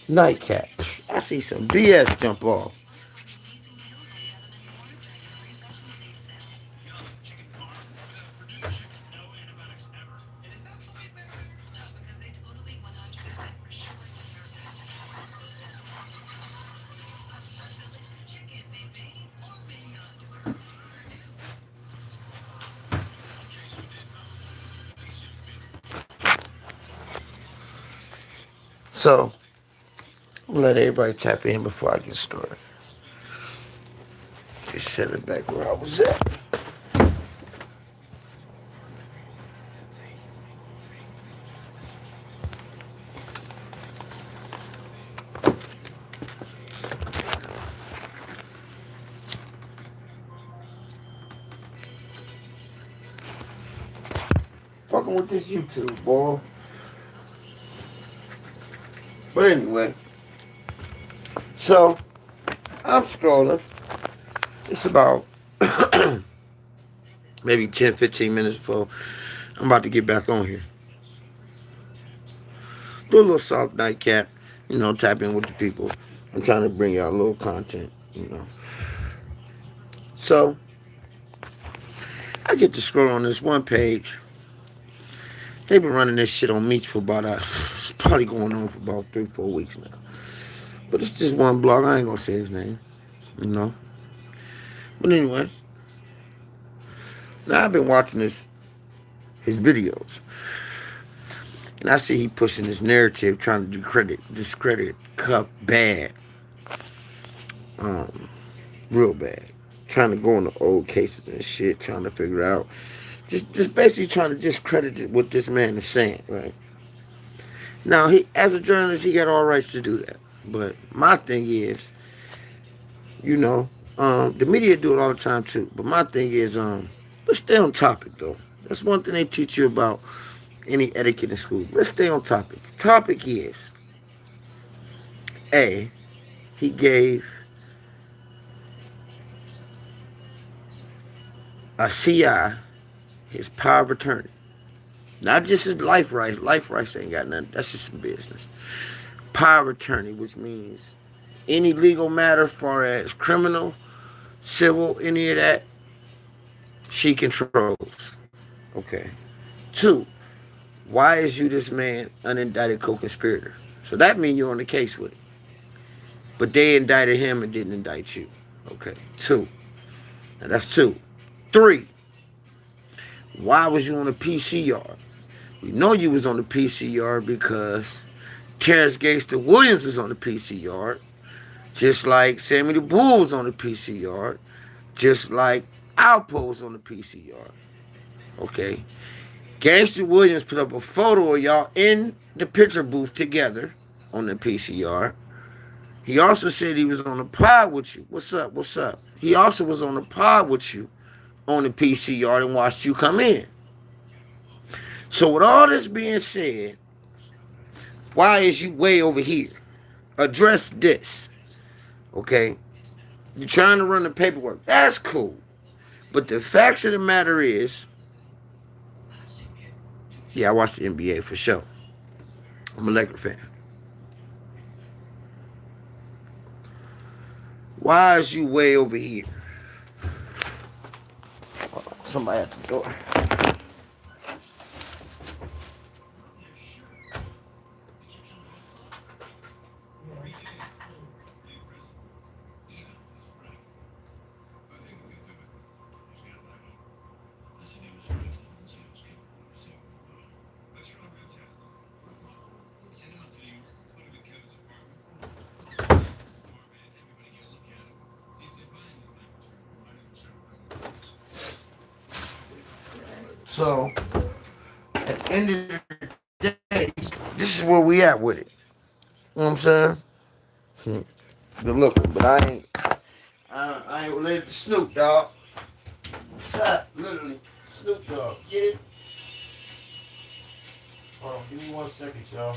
Nightcap. I see some BS jump off. So, I'm gonna let everybody tap in before I get started. Just set it back where I was at. Fucking with this YouTube, boy. But anyway, so I'm scrolling. It's about maybe 10, 15 minutes before I'm about to get back on here. Do a little soft nightcap, tap in with the people. I'm trying to bring y'all a little content. So, I get to scroll on this one page. They've been running this shit on me for about, it's probably going on for about 3, 4 weeks now. But it's just one blog. I ain't gonna say his name. But anyway, now I've been watching his videos. And I see he pushing this narrative, trying to discredit Cuff bad. Real bad. Trying to go into old cases and shit, trying to figure out. Just basically trying to discredit what this man is saying, right? Now, as a journalist, he got all rights to do that. But my thing is, the media do it all the time too. But my thing is, let's stay on topic though. That's one thing they teach you about any etiquette in school. Let's stay on topic. The topic is A. He gave a CI his power of attorney. Not just his life rights. Life rights ain't got nothing. That's just some business. Power of attorney, which means any legal matter, far as criminal, civil, any of that, she controls. Okay. 2. Why is you this man unindicted co-conspirator? So that means you're on the case with it. But they indicted him and didn't indict you. Okay. 2. Now that's 2. 3. Why was you on the PCR? We know you was on the PCR because Terrence Gangster Williams was on the PCR, just like Sammy the Bull was on the PCR, just like Alpo was on the PCR. Okay? Gangster Williams put up a photo of y'all in the picture booth together on the PCR. He also said he was on the pod with you. What's up? What's up? He also was on the pod with you on the PCR and watched you come in. So with all this being said, why is you way over here? Address this. Okay? You're trying to run the paperwork. That's cool. But the facts of the matter is, yeah, I watch the NBA for sure. I'm a Lakers fan. Why is you way over here? Somebody at the door. So, at the end of the day, this is where we at with it. You know what I'm saying? Good looking, but I ain't related to Snoop, dog. Literally, Snoop Dogg. Get it? Hold on, give me 1 second, y'all.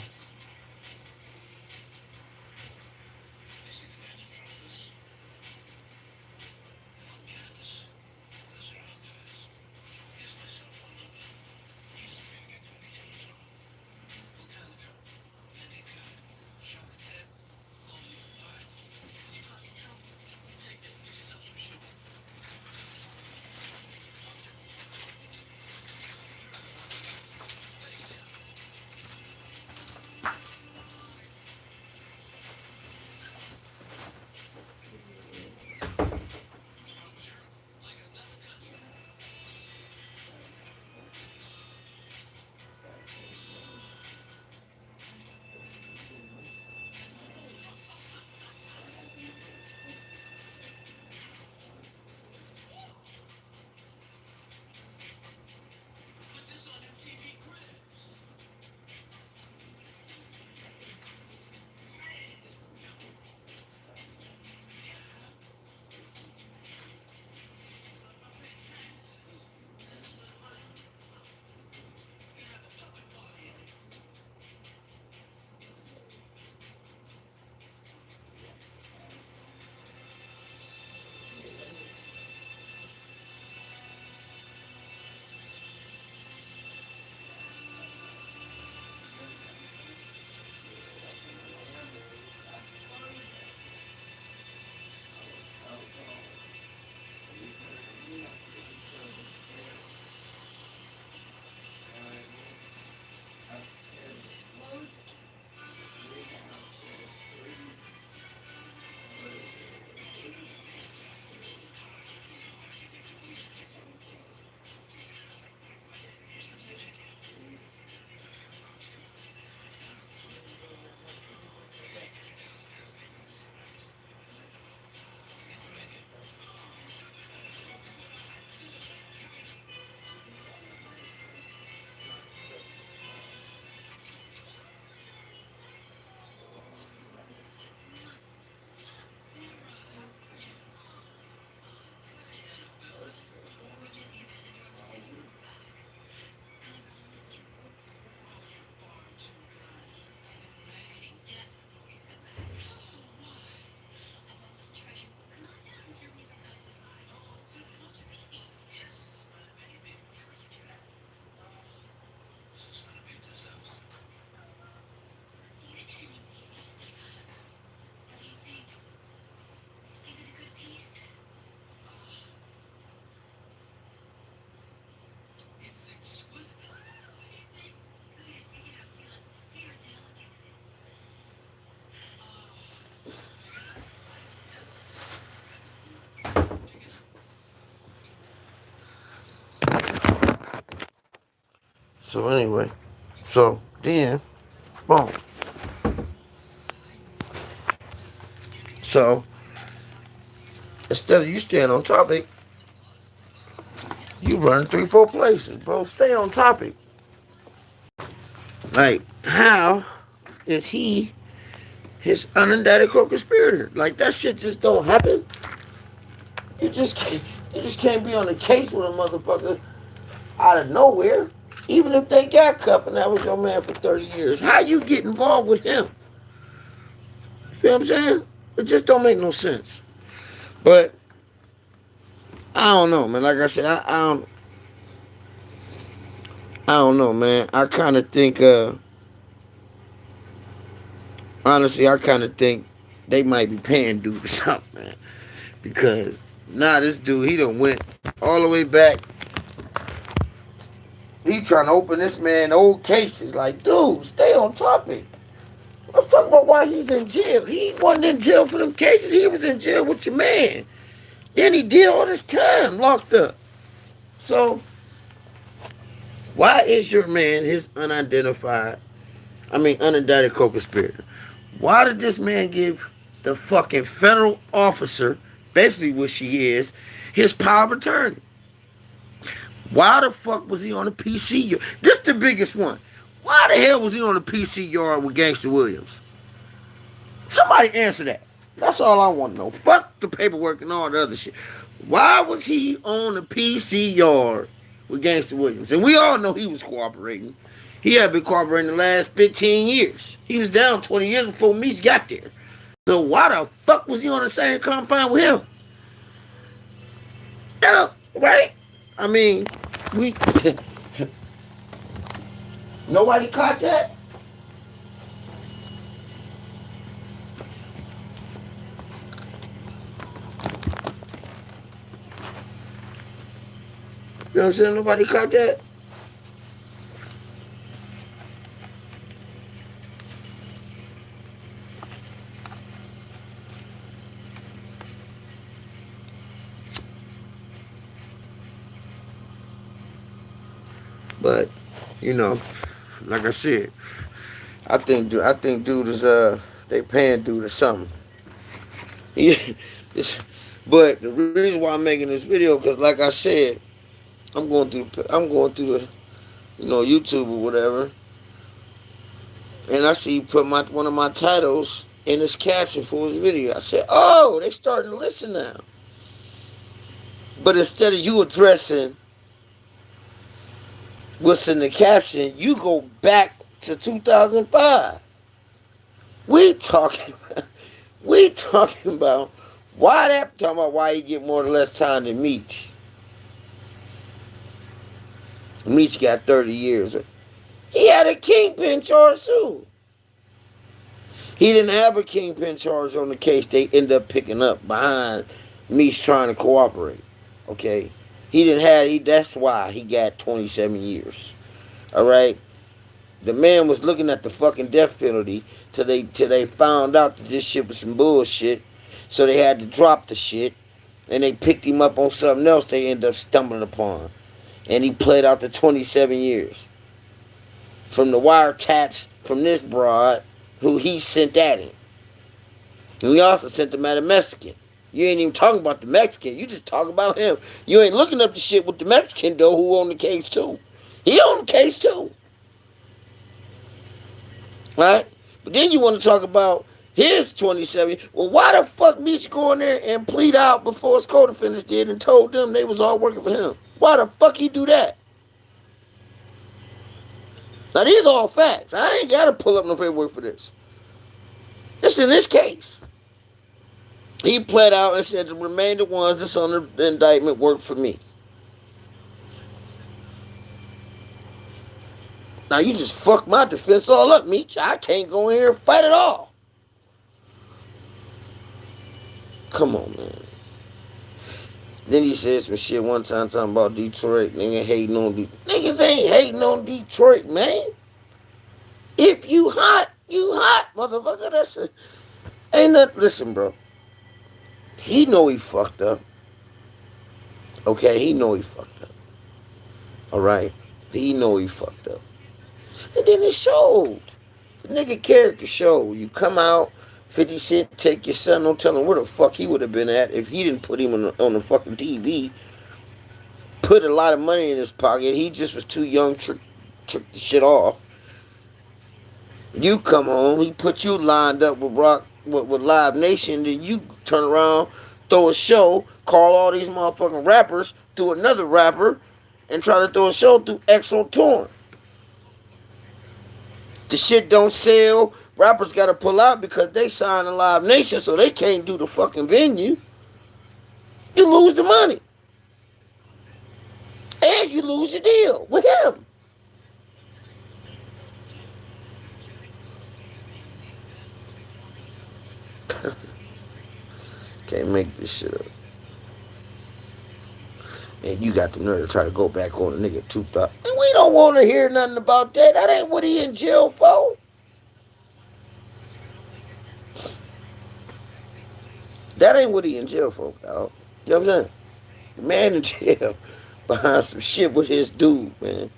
So anyway, so then, boom. So instead of you staying on topic, you run 3, 4 places, bro. Stay on topic. Like, how is he his unindicted co-conspirator? Like, that shit just don't happen. You just can't. You just can't be on the case with a motherfucker out of nowhere. Even if they got cuffed and that was your man for 30 years. How you get involved with him? You know what I'm saying? It just don't make no sense. But I don't know, man. Like I said, I don't know, man. I kind of think, honestly, I kind of think they might be paying dude or something, man. Because now this dude, he done went all the way back. He trying to open this man old cases. Like, dude, stay on topic. Let's talk about why he's in jail. He wasn't in jail for them cases. He was in jail with your man. Then he did all this time locked up. So, why is your man his unindicted co-conspirator? Why did this man give the fucking federal officer, basically what she is, his power of attorney? Why the fuck was he on the PC yard? This the biggest one. Why the hell was he on the PC yard with Gangsta Williams? Somebody answer that. That's all I want to know. Fuck the paperwork and all the other shit. Why was he on the PC yard with Gangsta Williams? And we all know he was cooperating. He had been cooperating the last 15 years. He was down 20 years before Meech got there. So why the fuck was he on the same compound with him? Yeah, right? I mean, we... Nobody caught that? You know what I'm saying? Nobody caught that? But, you know, like I said, I think dude is they paying dude or something. Yeah, but the reason why I'm making this video, because like I said, I'm going through the YouTube or whatever, and I see he put one of my titles in his caption for his video. I said, oh, they starting to listen now. But instead of you addressing what's in the caption, you go back to 2005. We talking about why he get more or less time than Meech. Meech got 30 years. He had a kingpin charge too. He didn't have a kingpin charge on the case they end up picking up behind Meech trying to cooperate. Okay? That's why he got 27 years. Alright? The man was looking at the fucking death penalty till they found out that this shit was some bullshit. So they had to drop the shit. And they picked him up on something else they ended up stumbling upon. And he played out the 27 years. From the wiretaps from this broad who he sent at him. And we also sent him at a Mexican. You ain't even talking about the Mexican. You just talk about him. You ain't looking up the shit with the Mexican, though, who on the case, too. He on the case, too. Right? But then you want to talk about his 27. Well, why the fuck Meech go in there and plead out before his co-defendants did and told them they was all working for him? Why the fuck he do that? Now, these are all facts. I ain't got to pull up no paperwork for this. It's in this case. He pled out and said the remainder ones that's on the indictment worked for me. Now, you just fucked my defense all up, Meech. I can't go in here and fight at all. Come on, man. Then he said some shit one time talking about Detroit. Nigga hating on Detroit. Niggas ain't hating on Detroit, man. If you hot, motherfucker. That's it. Ain't nothing. Listen, bro. He know he fucked up. Okay, he know he fucked up. All right? He know he fucked up. And then it showed. The nigga character showed. You come out, 50 Cent take your son, don't tell him where the fuck he would have been at if he didn't put him on the fucking TV. Put a lot of money in his pocket. He just was too young to trick the shit off. You come home, he put you lined up with with Live Nation, then you turn around, throw a show, call all these motherfucking rappers through another rapper, and try to throw a show through XO Torn. The shit don't sell. Rappers gotta pull out because they signed a Live Nation, so they can't do the fucking venue. You lose the money. And you lose your deal with him. Can't make this shit up. And you got the nerve to try to go back on a nigga 2000. And we don't want to hear nothing about that. That ain't what he in jail for. That ain't what he in jail for, dog. You know what I'm saying? The man in jail behind some shit with his dude, man.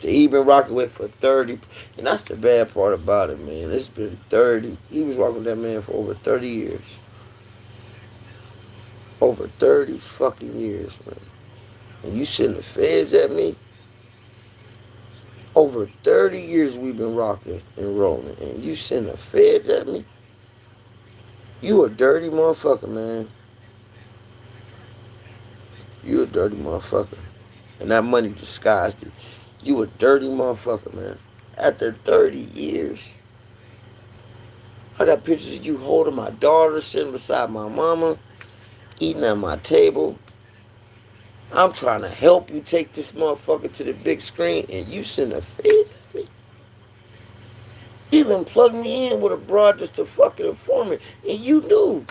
That he been rocking with for 30. And that's the bad part about it, man. It's been 30. He was rocking with that man for over 30 years. Over 30 fucking years, man. And you send the feds at me? Over 30 years we've been rocking and rolling. And you send the feds at me? You a dirty motherfucker, man. You a dirty motherfucker. And that money disguised you. You a dirty motherfucker, man. After 30 years. I got pictures of you holding my daughter, sitting beside my mama, eating at my table. I'm trying to help you take this motherfucker to the big screen, and you send a feds at me. You even plugged me in with a broad just to fucking inform me, and you knew.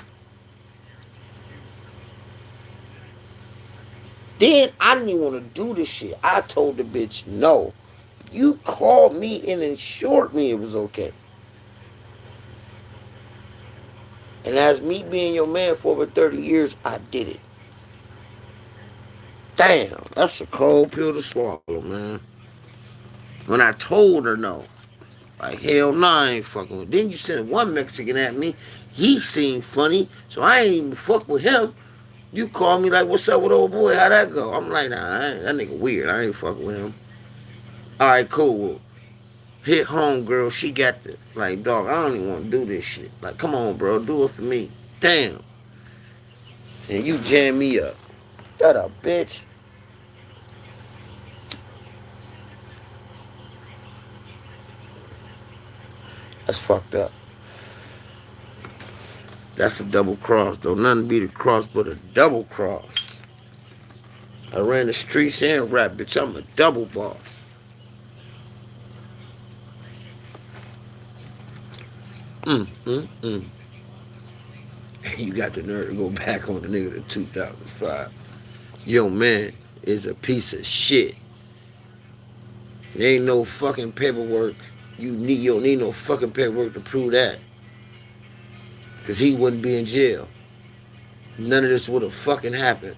Then I didn't even want to do this shit. I told the bitch no. You called me and assured me it was okay. And as me being your man for over 30 years, I did it. Damn, that's a cold pill to swallow, man. When I told her no, like, hell no, I ain't fucking with. Then you sent one Mexican at me. He seemed funny, so I ain't even fuck with him. You call me like, what's up with old boy? How'd that go? I'm like, nah, that nigga weird. I ain't fucking with him. All right, cool. Well, hit home, girl. She got the, like, dog, I don't even want to do this shit. Like, come on, bro. Do it for me. Damn. And you jam me up. Shut up, bitch. That's fucked up. That's a double cross, though. Nothing beat a cross but a double cross. I ran the streets and rap, bitch. I'm a double boss. You got the nerve to go back on the nigga to 2005. Yo, man is a piece of shit. There ain't no fucking paperwork. You don't need no fucking paperwork to prove that. Because he wouldn't be in jail. None of this would have fucking happened.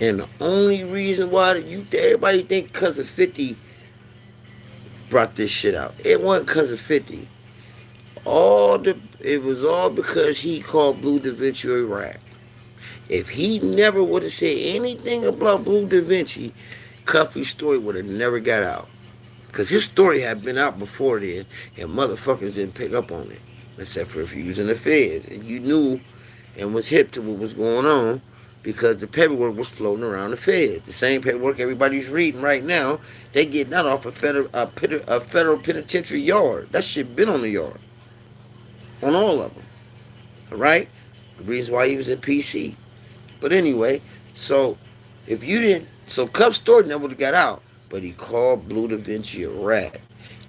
And the only reason why everybody think because of 50 brought this shit out. It wasn't because of 50. It was all because he called Blue Da Vinci a rat. If he never would have said anything about Blue Da Vinci, Cuffey's story would have never got out. Because his story had been out before then, and motherfuckers didn't pick up on it. Except for if you was in the feds. And you knew and was hip to what was going on because the paperwork was floating around the feds. The same paperwork everybody's reading right now, they getting that off a federal penitentiary yard. That shit been on the yard. On all of them. Alright? The reason why he was in PC. But anyway, so if you didn't, so Cuff's story never would have got out. But he called Blue Da Vinci a rat.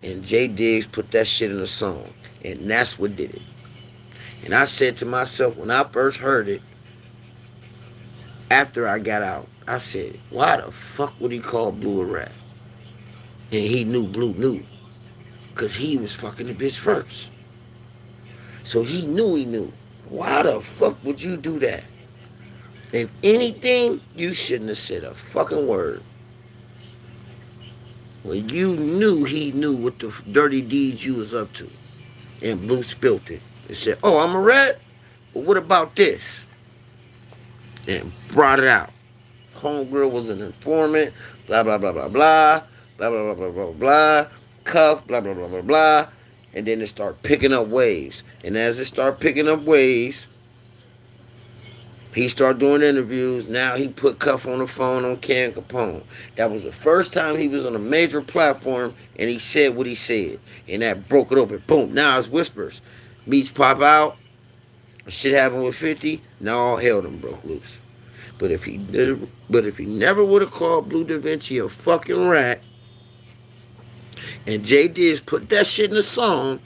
And Jay Diggs put that shit in a song. And that's what did it. And I said to myself when I first heard it, after I got out, I said, why the fuck would he call Blue a rat? And he knew Blue knew. Because he was fucking the bitch first. So he knew. Why the fuck would you do that? If anything, you shouldn't have said a fucking word. When you knew he knew what the dirty deeds you was up to. And Blue spilt it and said, oh, I'm a rat? Well, what about this? And brought it out. Homegirl was an informant, blah, blah, blah, blah, blah, blah, blah, blah, blah, blah, blah, cuff, blah, blah, blah, blah, blah. And then it started picking up waves. And as it started picking up waves, he started doing interviews. Now he put Cuff on the phone on Ken Capone. That was the first time he was on a major platform and he said what he said. And that broke it open. Boom. Now it's whispers. Meats pop out. Shit happened with 50. Now all hell done broke loose. But if he never would have called Blue Da Vinci a fucking rat, and Jay Diggs put that shit in the song,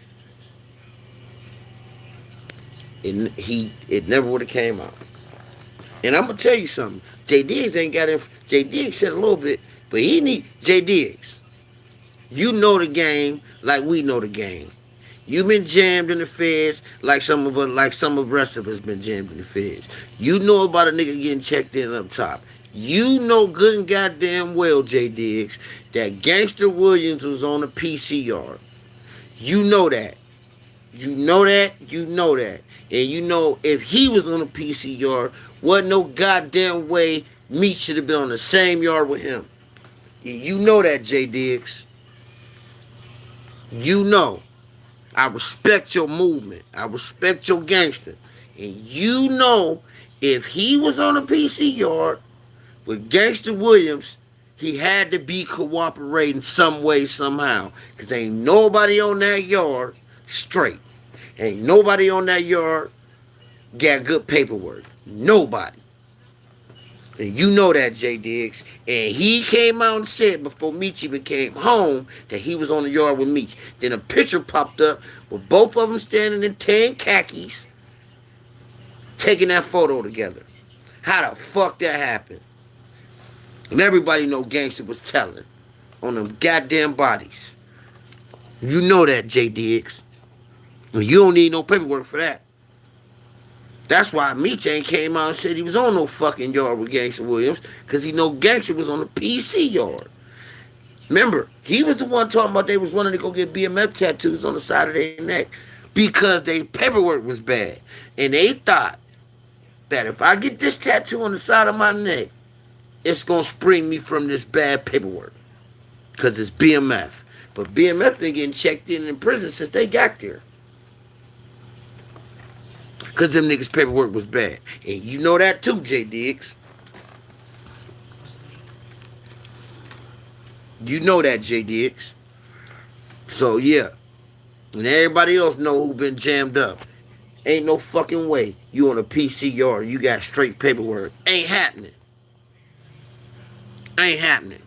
it never would have came out. And I'm gonna tell you something. Jay Diggs ain't got it. Jay Diggs said a little bit, but he need Jay Diggs. You know the game like we know the game. You been jammed in the feds like some of the rest of us been jammed in the feds. You know about a nigga getting checked in up top. You know good and goddamn well, Jay Diggs, that Gangster Williams was on the PC yard. You know that. You know that. You know that. And you know if he was on the PC yard, wasn't no goddamn way Meat should have been on the same yard with him. You know that, Jay Diggs. You know. I respect your movement. I respect your gangster. And you know if he was on a PC yard with Gangster Williams, he had to be cooperating some way, somehow. Because ain't nobody on that yard straight. Ain't nobody on that yard got good paperwork. Nobody. And you know that, Jay Diggs. And he came out and said before Meech even came home that he was on the yard with Meech. Then a picture popped up with both of them standing in tan khakis taking that photo together. How the fuck that happened? And everybody know Gangster was telling on them goddamn bodies. You know that, Jay Diggs. And you don't need no paperwork for that. That's why Meech ain't came out and said he was on no fucking yard with Gangster Williams, because he know Gangster was on the PC yard. Remember, he was the one talking about they was running to go get BMF tattoos on the side of their neck because their paperwork was bad. And they thought that if I get this tattoo on the side of my neck, it's going to spring me from this bad paperwork because it's BMF. But BMF been getting checked in prison since they got there. Because them niggas' paperwork was bad. And you know that too, Jay Diggs. You know that, Jay Diggs. So, yeah. And everybody else know who been jammed up. Ain't no fucking way you on a PC yard, you got straight paperwork. Ain't happening. Ain't happening.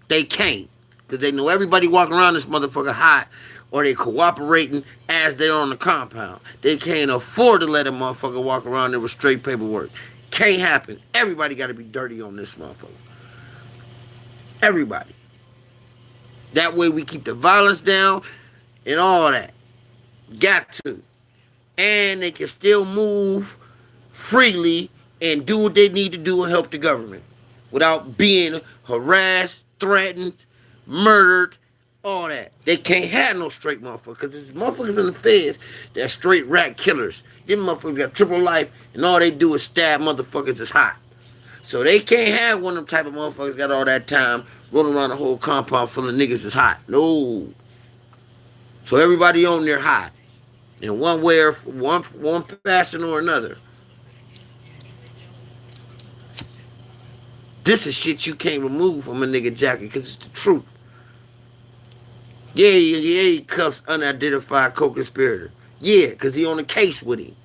They can't. Because they know everybody walking around this motherfucker hot, or they cooperating as they're on the compound. They can't afford to let a motherfucker walk around there with straight paperwork. Can't happen. Everybody got to be dirty on this motherfucker. Everybody. That way we keep the violence down and all that. Got to. And they can still move freely and do what they need to do and help the government without being harassed, threatened, murdered, all that. They can't have no straight motherfuckers, because there's motherfuckers in the feds that are straight rat killers. Them motherfuckers got triple life, and all they do is stab motherfuckers that's hot. So they can't have one of them type of motherfuckers got all that time rolling around the whole compound full of niggas that's hot. No. So everybody on there hot. In one way or one fashion or another. This is shit you can't remove from a nigga jacket because it's the truth. Yeah, he cuffs unidentified co-conspirator. Yeah, because he on the case with him.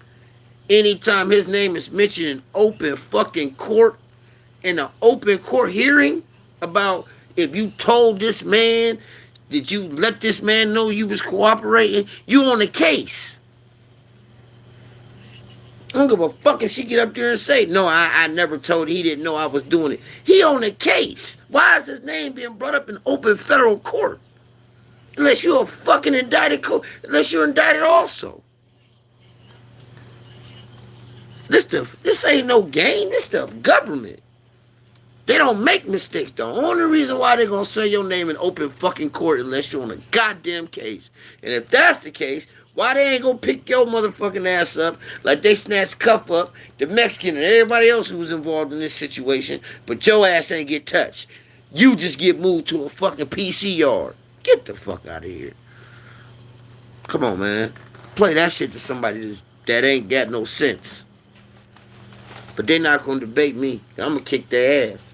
Anytime his name is mentioned in open fucking court, in an open court hearing about if you told this man, did you let this man know you was cooperating, you on the case. I don't give a fuck if she get up there and say, no, I never told him, he didn't know I was doing it. He on the case. Why is his name being brought up in open federal court? Unless you're a fucking indicted, unless you're indicted also. This ain't no game. This stuff government. They don't make mistakes. The only reason why they're going to say your name in open fucking court unless you're on a goddamn case. And if that's the case, why they ain't going to pick your motherfucking ass up like they snatched Cuff up, the Mexican, and everybody else who was involved in this situation, but your ass ain't get touched. You just get moved to a fucking PC yard. Get the fuck out of here. Come on, man. Play that shit to somebody that ain't got no sense. But they not going to debate me. I'm going to kick their ass.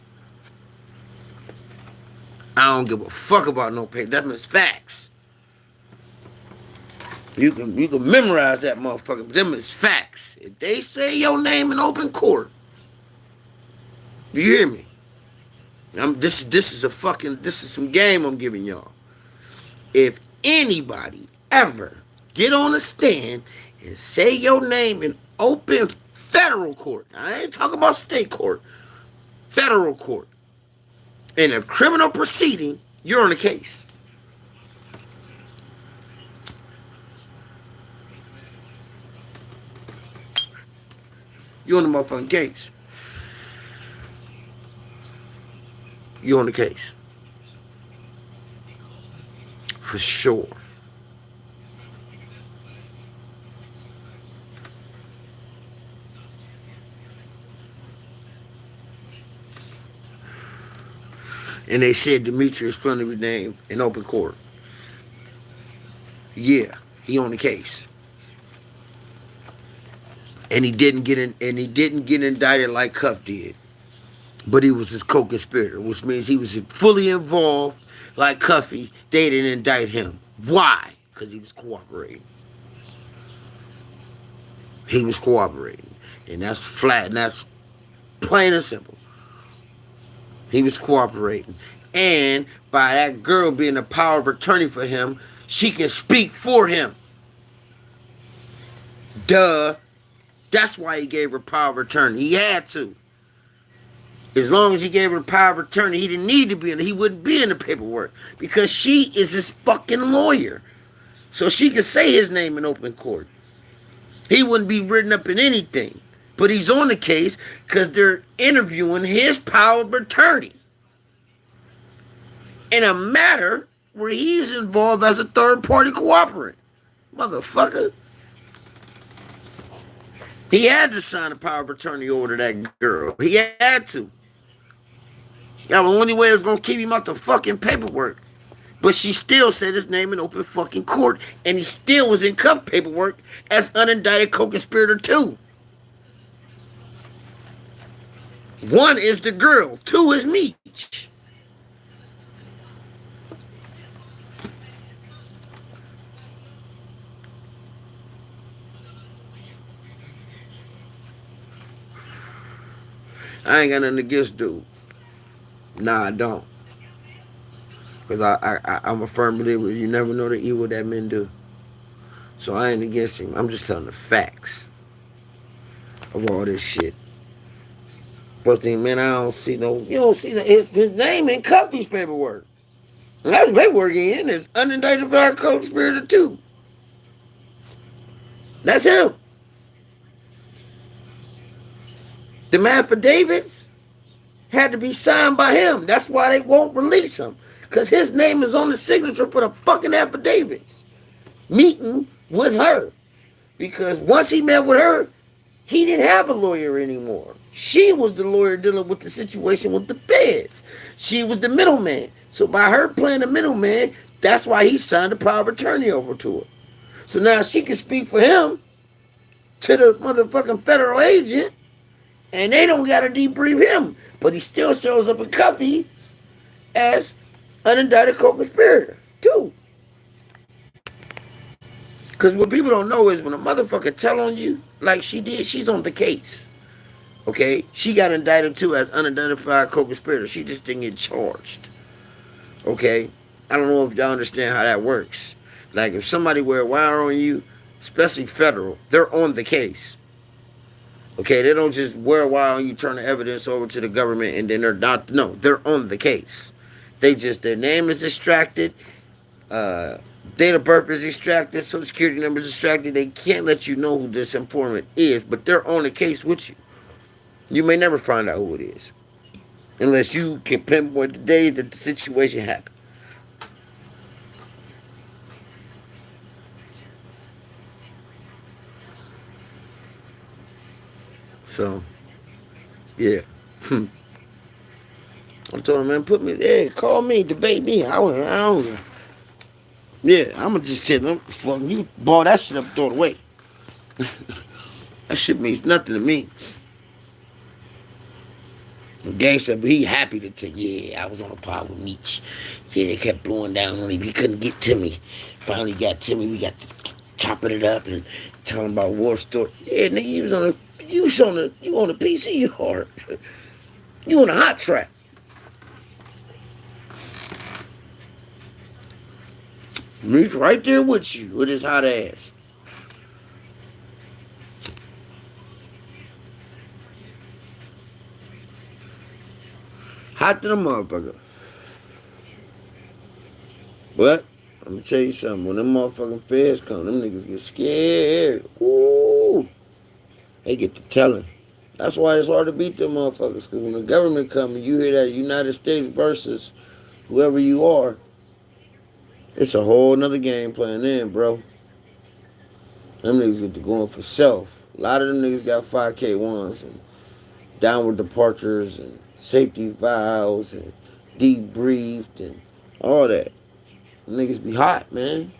I don't give a fuck about no paper. That means facts. You can memorize that motherfucker, but them is facts. If they say your name in open court, you hear me? This is some game I'm giving y'all. If anybody ever get on a stand and say your name in open federal court, I ain't talking about state court, federal court, in a criminal proceeding, you're on the case. You're on the motherfucking case. You're on the case. For sure. And they said Demetrius Flannery's name in open court. Yeah, he on the case. And he didn't get indicted like Cuff did. But he was his co-conspirator, which means he was fully involved like Cuffy. They didn't indict him. Why? Because he was cooperating. He was cooperating. And that's flat, and that's plain and simple. He was cooperating. And by that girl being a power of attorney for him, she can speak for him. Duh. That's why he gave her power of attorney. He had to. As long as he gave her power of attorney, he didn't need to be in it. He wouldn't be in the paperwork. Because she is his fucking lawyer. So she could say his name in open court. He wouldn't be written up in anything. But he's on the case because they're interviewing his power of attorney in a matter where he's involved as a third-party cooperant. Motherfucker. He had to sign a power of attorney over to that girl. He had to. That was the only way it was going to keep him out the fucking paperwork. But she still said his name in open fucking court, and he still was in cuff paperwork as unindicted co-conspirator 2. 1 is the girl, 2 is Meech. I ain't got nothing against dude. Nah, I don't. Because I'm a firm believer you never know the evil that men do. So I ain't against him. I'm just telling the facts of all this shit. Plus, man, I don't see no, you don't see his name in Cuffy's paperwork. And that's paperwork in. It's unindicted for co-conspirator 2. That's him. The affidavits had to be signed by him. That's why they won't release him. Because his name is on the signature for the fucking affidavits. Meeting with her. Because once he met with her, he didn't have a lawyer anymore. She was the lawyer dealing with the situation with the feds. She was the middleman. So by her playing the middleman, that's why he signed the power of attorney over to her. So now she can speak for him to the motherfucking federal agent, and they don't got to debrief him. But he still shows up in Cuffy as unindicted co-conspirator, too. Because what people don't know is when a motherfucker tell on you, like she did, she's on the case. Okay? She got indicted, too, as unidentified co-conspirator. She just didn't get charged. Okay? I don't know if y'all understand how that works. Like, if somebody wear a wire on you, especially federal, they're on the case. Okay, they don't just wear a wire on you, turn the evidence over to the government, and then they're not. No, they're on the case. Their name is extracted, date of birth is extracted, social security number is extracted. They can't let you know who this informant is, but they're on the case with you. You may never find out who it is. unless you can pinpoint the day that the situation happened. So, yeah. I told him, man, put me there, call me, debate me. I don't. Yeah, I'ma just tell them, fuck you, boy, that shit up, throw it away. That shit means nothing to me. Gangster, but he happy to tell, yeah, I was on a pod with Meech. Yeah, they kept blowing down on him. He couldn't get to me. Finally got to me. We got to chopping it up and telling about war story. Yeah, nigga, you on the PC hard. You on a hot track. Meech right there with you with his hot ass. Hot to the motherfucker. But I'm gonna tell you something. When them motherfucking feds come, them niggas get scared. Ooh, they get to telling. That's why it's hard to beat them motherfuckers. Because when the government come and you hear that United States versus whoever you are, it's a whole nother game playing in, bro. Them niggas get to going for self. A lot of them niggas got 5K1s and downward departures and safety vows and debriefed and all that. Them niggas be hot, man.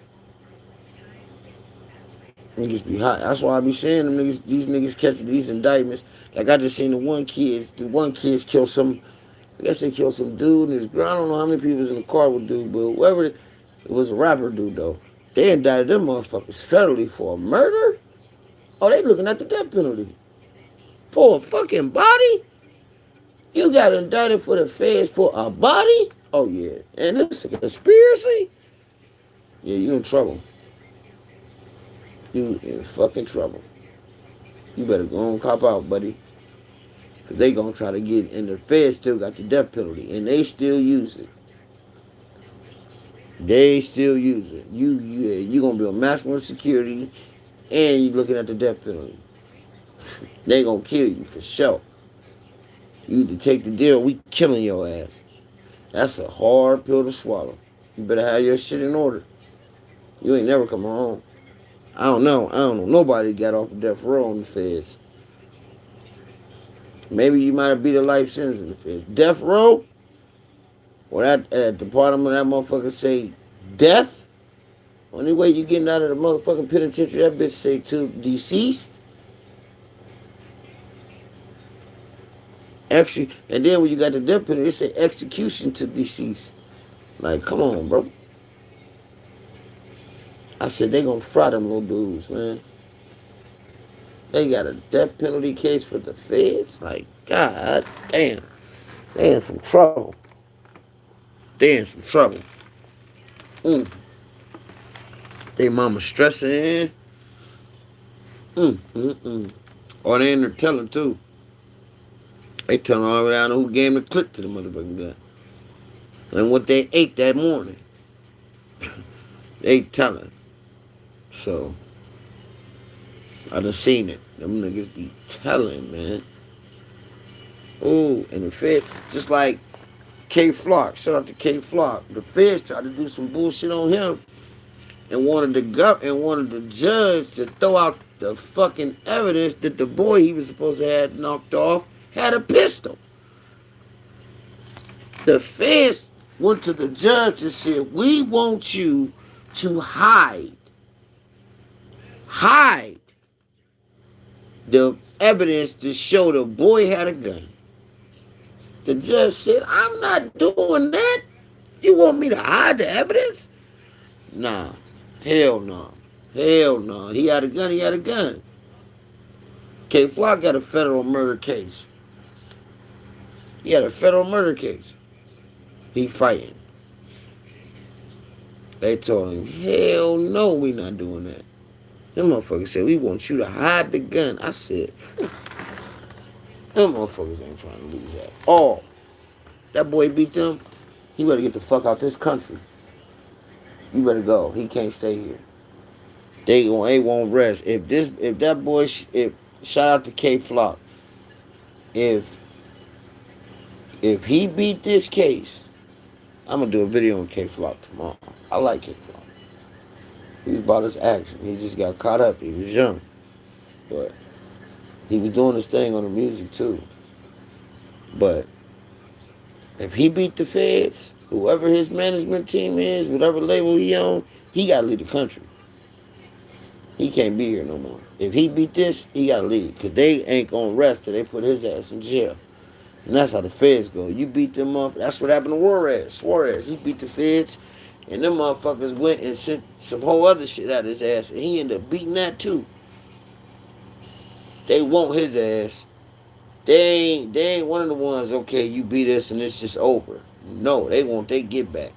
Niggas be hot. That's why I be saying them niggas, these niggas catching these indictments. Like I just seen the one kid's kill some, I guess they killed some dude and his girl. I don't know how many people was in the car with dude, but whoever, it was a rapper dude though. They indicted them motherfuckers federally for a murder? Oh, they looking at the death penalty. For a fucking body? You got indicted for the feds for a body? Oh yeah. And this is a conspiracy? Yeah, you in trouble. You in fucking trouble. You better go and cop out, buddy. Because they going to try to get, and the feds still got the death penalty, and they still use it. They still use it. You going to be on maximum security, and you looking at the death penalty. They going to kill you for sure. You either take the deal, we killing your ass. That's a hard pill to swallow. You better have your shit in order. You ain't never coming home. I don't know. Nobody got off of death row on the feds. Maybe you might have beat a life sentence in the feds. Death row? Or at the bottom of that motherfucker say death? Only way you getting out of the motherfucking penitentiary, that bitch say to deceased. And then when you got the death penalty, it say execution to deceased. Like, come on, bro. I said they gonna fry them little dudes, man. They got a death penalty case for the feds. Like, god damn. They in some trouble. They in some trouble. They mama stressing. Or they in there telling too. They telling all the way down who gave the clip to the motherfucking gun. And what they ate that morning. They telling. So, I done seen it. Them niggas be telling, man. Ooh, and the Fed, just like K Flock, shout out to K Flock. The feds tried to do some bullshit on him and wanted the judge to throw out the fucking evidence that the boy he was supposed to have knocked off had a pistol. The feds went to the judge and said, we want you to hide the evidence to show the boy had a gun. The judge said, I'm not doing that. You want me to hide the evidence? Nah. Hell no. Hell no. He had a gun. K Flock got a federal murder case. He had a federal murder case. He fighting. They told him, hell no, we not doing that. Them motherfuckers said, we want you to hide the gun. I said, them motherfuckers ain't trying to lose at all. That boy beat them. He better get the fuck out this country. You better go. He can't stay here. They won't rest. If that boy, shout out to K Flock. If If he beat this case, I'm gonna do a video on K-Flock tomorrow. I like K-Flock. He was about his action. He just got caught up. He was young, but he was doing his thing on the music too. But if he beat the feds, whoever his management team is, whatever label he on, he gotta leave the country. He can't be here no more. If he beat this, he gotta leave. Because they ain't gonna rest till they put his ass in jail. And that's how the feds go. You beat them up. That's what happened to Suarez. He beat the feds. And them motherfuckers went and sent some whole other shit out of his ass. And he ended up beating that too. They want his ass. They ain't one of the ones, okay, you beat us and it's just over. No, they want their get back.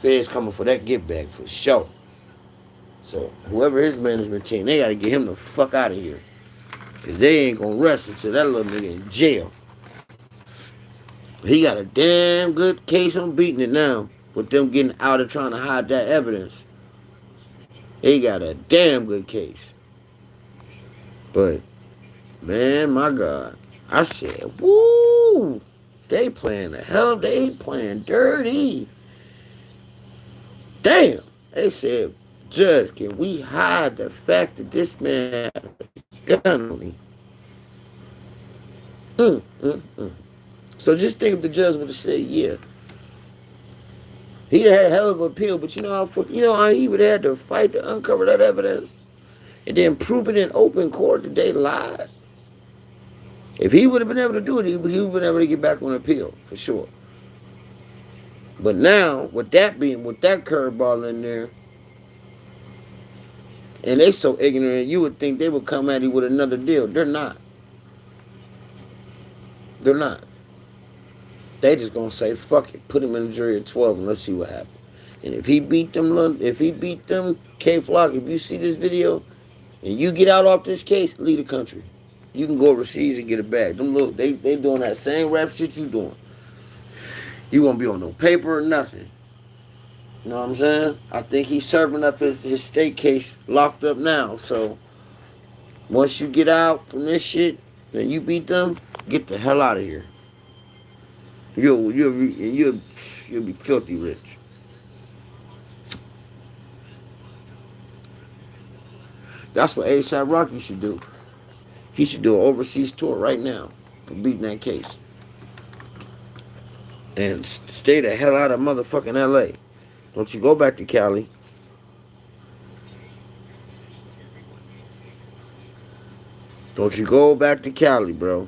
Feds coming for that get back for sure. So whoever his management team, they gotta get him the fuck out of here. Cause they ain't gonna rest until that little nigga in jail. He got a damn good case on beating it now. With them getting out of trying to hide that evidence. He got a damn good case. But, man, my God. I said, woo! They playing the hell, they playing dirty. Damn. They said, Judge, can we hide the fact that this man had a gun on him? So just think if the judge would have said, yeah. He'd have had a hell of an appeal, but you know how he would have had to fight to uncover that evidence and then prove it in open court that they lied. If he would have been able to do it, he would have been able to get back on appeal, for sure. But now, with that curveball in there, and they so ignorant, you would think they would come at him with another deal. They're not. They're not. They just gonna say, fuck it, put him in a jury of 12 and let's see what happens. And if he beat them, K-Flock, if you see this video and you get out off this case, leave the country. You can go overseas and get it back. Them look, they doing that same rap shit you doing. You won't be on no paper or nothing. You know what I'm saying? I think he's serving up his state case locked up now. So once you get out from this shit and you beat them, get the hell out of here. You'll be filthy rich. That's what A$AP Rocky should do. He should do an overseas tour right now for beating that case. And stay the hell out of motherfucking LA. Don't you go back to Cali. Don't you go back to Cali, bro.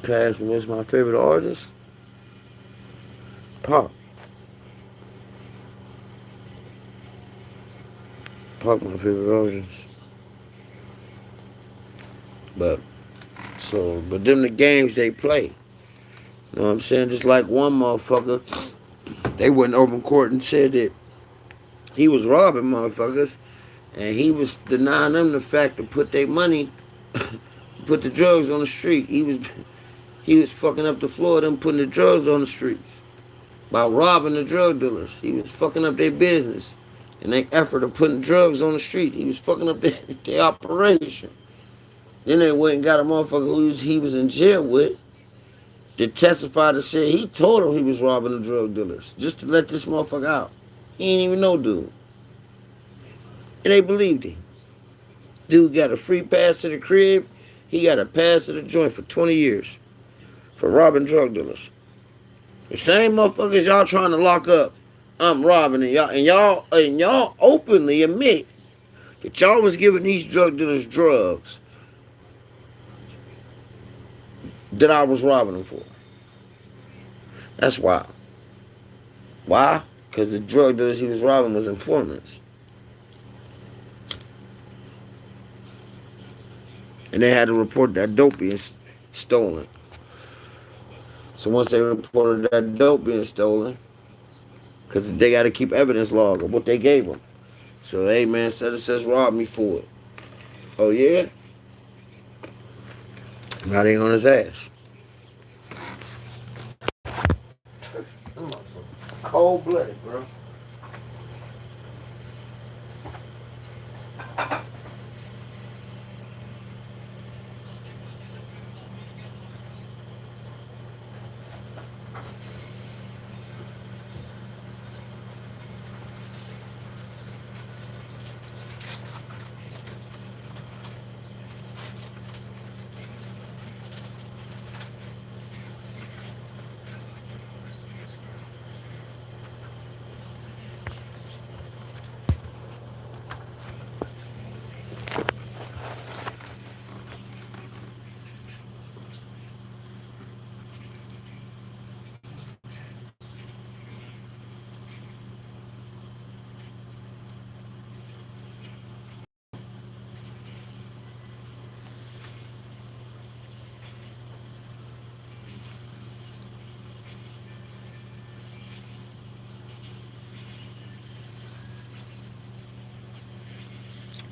Cash, what's my favorite artist? Pop. Pop, my favorite artist. But them the games they play. You know what I'm saying? Just like one motherfucker, they went open court and said that he was robbing motherfuckers, and he was denying them the fact to put their money, put the drugs on the street. He was fucking up the floor of them putting the drugs on the streets by robbing the drug dealers. He was fucking up their business and their effort of putting drugs on the street. He was fucking up their operation. Then they went and got a motherfucker who he was in jail with that testified to say he told him he was robbing the drug dealers just to let this motherfucker out. He ain't even know dude. And they believed him. Dude got a free pass to the crib. He got a pass to the joint for 20 years for robbing drug dealers. The same motherfuckers y'all trying to lock up, I'm robbing, and y'all openly admit that y'all was giving these drug dealers drugs that I was robbing them for. That's wild. Why? Because the drug dealers he was robbing was informants. And they had to report that dope being stolen. So once they reported that dope being stolen, because they got to keep evidence log of what they gave them. So, hey, man, says rob me for it. Oh, yeah? Now they on his ass. Cold-blooded, bro.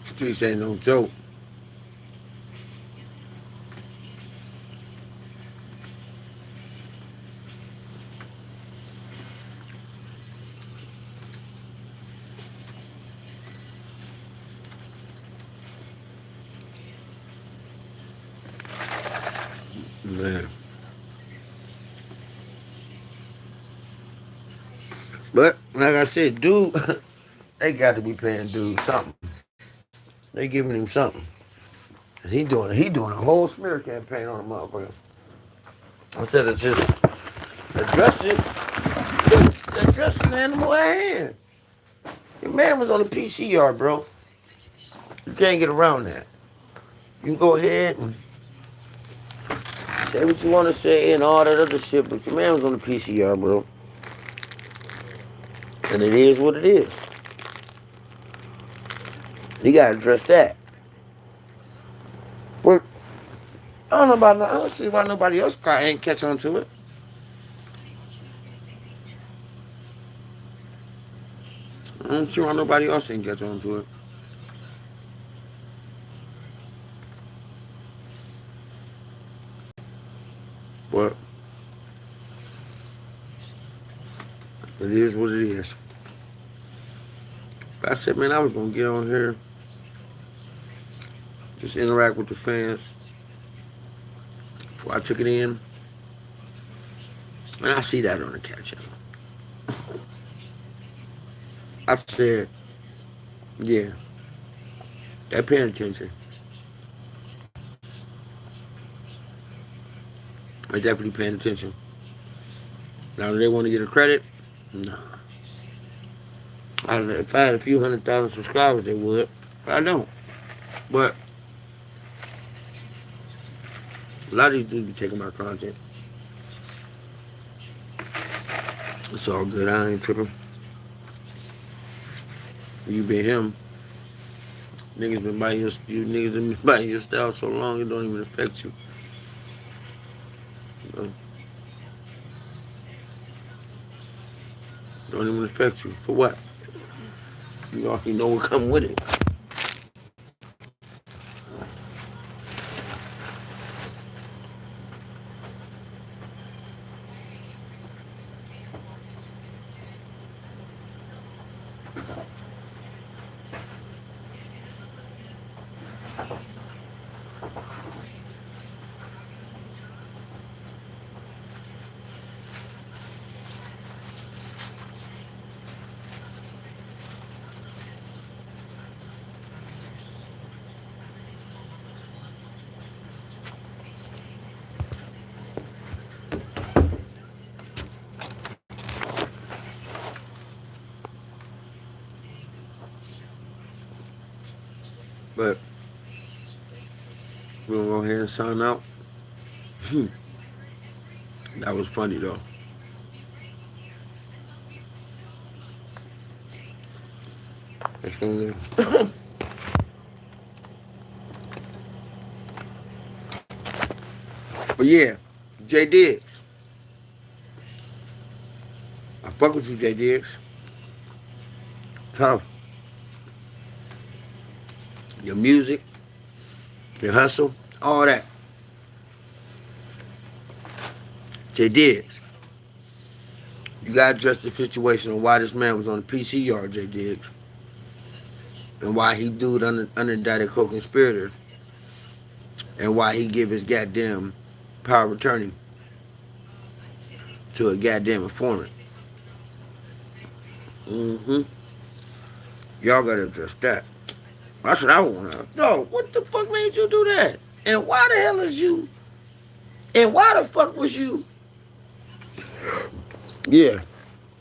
Streets ain't no joke. Man. But like I said, dude, they got to be paying dude something. They giving him something. And he doing a whole smear campaign on the motherfucker. Instead of just address it, address an animal at hand. Your man was on the PCR, bro. You can't get around that. You can go ahead and say what you want to say and all that other shit, but your man was on the PCR, bro. And it is what it is. You gotta address that. Well, I don't see why nobody else ain't catch on to it. I don't see why nobody else ain't catch on to it. But it is what it is. But I said, man, I was gonna get on here, just interact with the fans before I took it in. And I see that on the cat channel. I said, yeah, they're paying attention. They're definitely paying attention. Now, do they want to get a credit? No. If I had a few 100,000 subscribers, they would. But I don't. But a lot of these dudes be taking my content. It's all good. I ain't tripping. You been him. Niggas been buying you niggas been buying your style so long it don't even affect you. Don't even affect you. For what? You already know what come with it. But we're gonna go ahead and sign out. That was funny though. That's gonna But yeah, J Diggs. I fuck with you, J Diggs. Tough. Your music, your hustle, all that. J Diggs. You gotta address the situation on why this man was on the PCR, J Diggs. And why he dude unindicted co-conspirator. And why he give his goddamn power of attorney to a goddamn informant. Y'all gotta address that. That's what I want to know. What the fuck made you do that? And why the hell is you? And why the fuck was you? Yeah.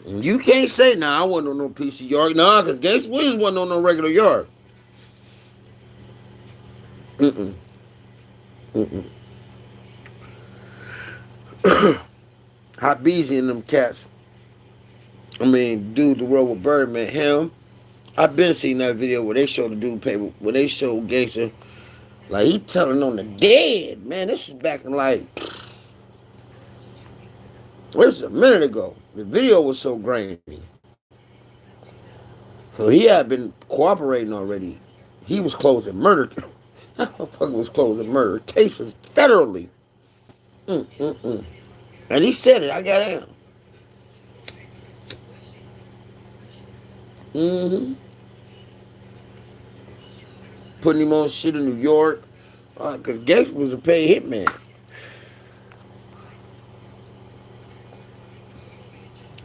And you can't say, nah, I wasn't on no PCR. Nah, because Gangsta Williams wasn't on no regular yard. Hot Beezy and them cats. I mean, dude, the world with Birdman, him. I've been seeing that video where they show the dude paper, where they show Gangsta, like he telling on the dead. Man, this was back in like, this is a minute ago. The video was so grainy. So he had been cooperating already. He was closing murder. That motherfucker was closing murder cases federally. Mm-mm-mm. And he said it. I got him. Mm-hmm. Putting him on shit in New York. Because Gates was a paid hitman.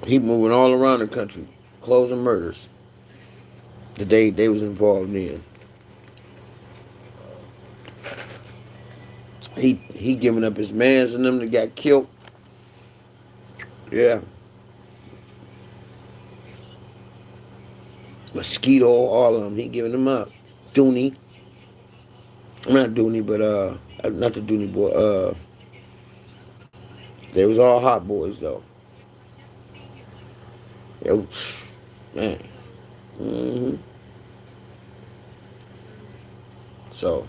He moving all around the country, closing murders that they was involved in. He giving up his mans and them that got killed. Yeah. Mosquito, all of them. He giving them up. Dooney. I'm not Dooney, but not the Dooney boy. They was all hot boys though. It was, man. Mm-hmm. So,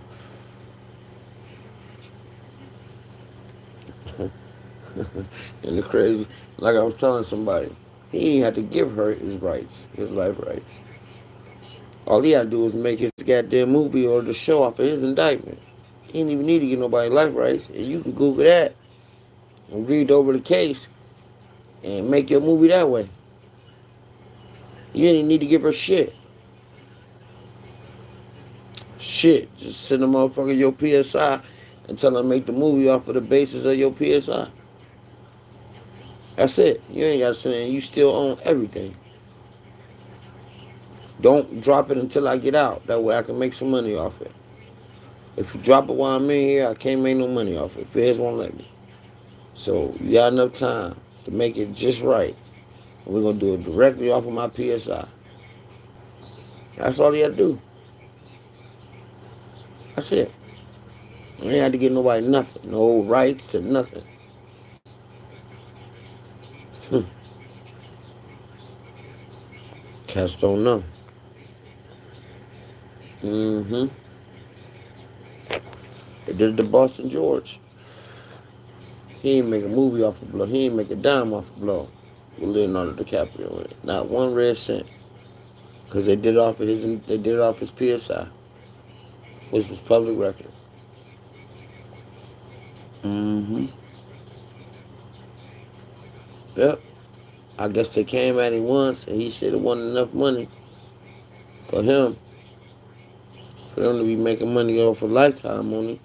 and the crazy, like I was telling somebody, he ain't had to give her his rights, his life rights. All he had to do was make his goddamn movie or the show off of his indictment. He didn't even need to get nobody life rights. And you can Google that and read over the case and make your movie that way. You didn't need to give her shit. Shit. Just send a motherfucker your PSI and tell her to make the movie off of the basis of your PSI. That's it. You ain't got to send it. You still own everything. Don't drop it until I get out. That way I can make some money off it. If you drop it while I'm in here, I can't make no money off it. Feds won't let me. So you got enough time to make it just right. And we're going to do it directly off of my PSI. That's all he had to do. That's it. I ain't had to give nobody nothing. No rights to nothing. Cats don't know. Mm-hmm. They did it to Boston George. He ain't make a movie off of Blow. He ain't make a dime off of Blow with Leonardo DiCaprio in it. Not one red cent. Because they did it off of his PSI, which was public record. Mm-hmm. Yep. I guess they came at him once and he said it wasn't enough money for him. For them to be making money off a lifetime on it.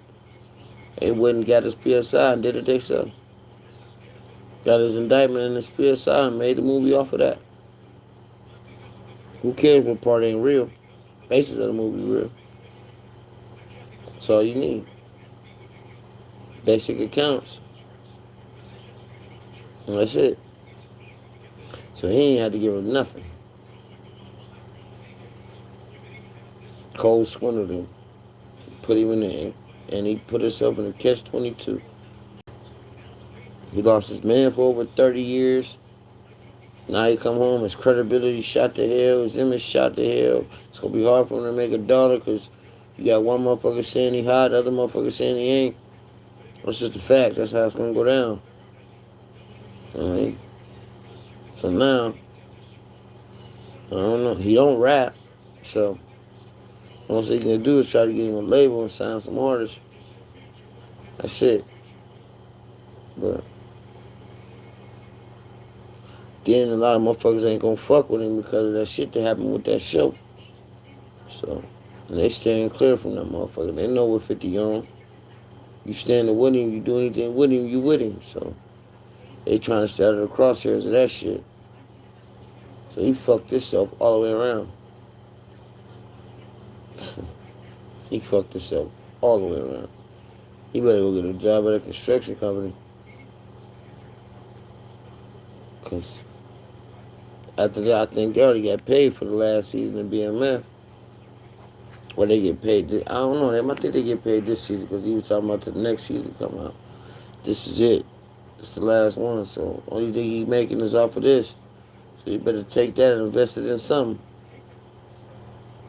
They wouldn't got his PSI and did it themselves. Got his indictment in his PSI and made the movie off of that. Who cares what part ain't real? Basis of the movie real. That's all you need. Basic accounts. And that's it. So he ain't had to give her nothing. Cole swindled him. Put him in there. And he put himself in a catch-22. He lost his man for over 30 years. Now he come home, his credibility shot to hell, his image shot to hell. It's going to be hard for him to make $1 because you got one motherfucker saying he hot, the other motherfucker saying he ain't. That's just a fact. That's how it's going to go down. All right? So now, I don't know. He don't rap. So, all he can do is try to get him a label and sign some artists. That's it. But then a lot of motherfuckers ain't gonna fuck with him because of that shit that happened with that show. So, and they staying clear from that motherfucker. They know what 50 on. You standing with him, you do anything with him, you with him. So, they trying to stay out of the crosshairs of that shit. So he fucked himself all the way around. He fucked himself all the way around. He better go get a job at a construction company. Because after that, I think they already got paid for the last season of BMF. Or they get paid. I don't know. I think they get paid this season because he was talking about the next season come out. This is it. It's the last one. So only thing he's making is off of this. So you better take that and invest it in something.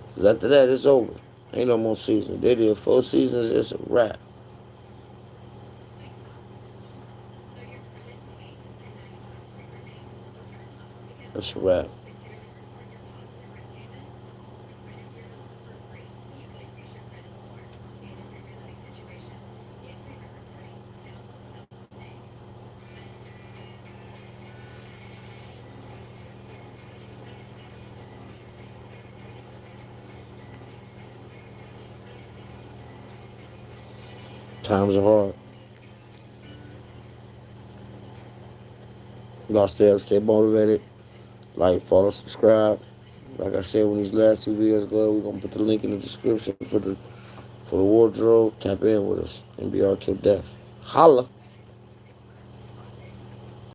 Because after that, it's over. Ain't no more seasons. They did 4 seasons. It's a wrap. That's a wrap. Times are hard. Y'all stay motivated. Like, follow, subscribe. Like I said when these last two videos go, we're gonna put the link in the description for the wardrobe. Tap in with us. NBR till death. Holla.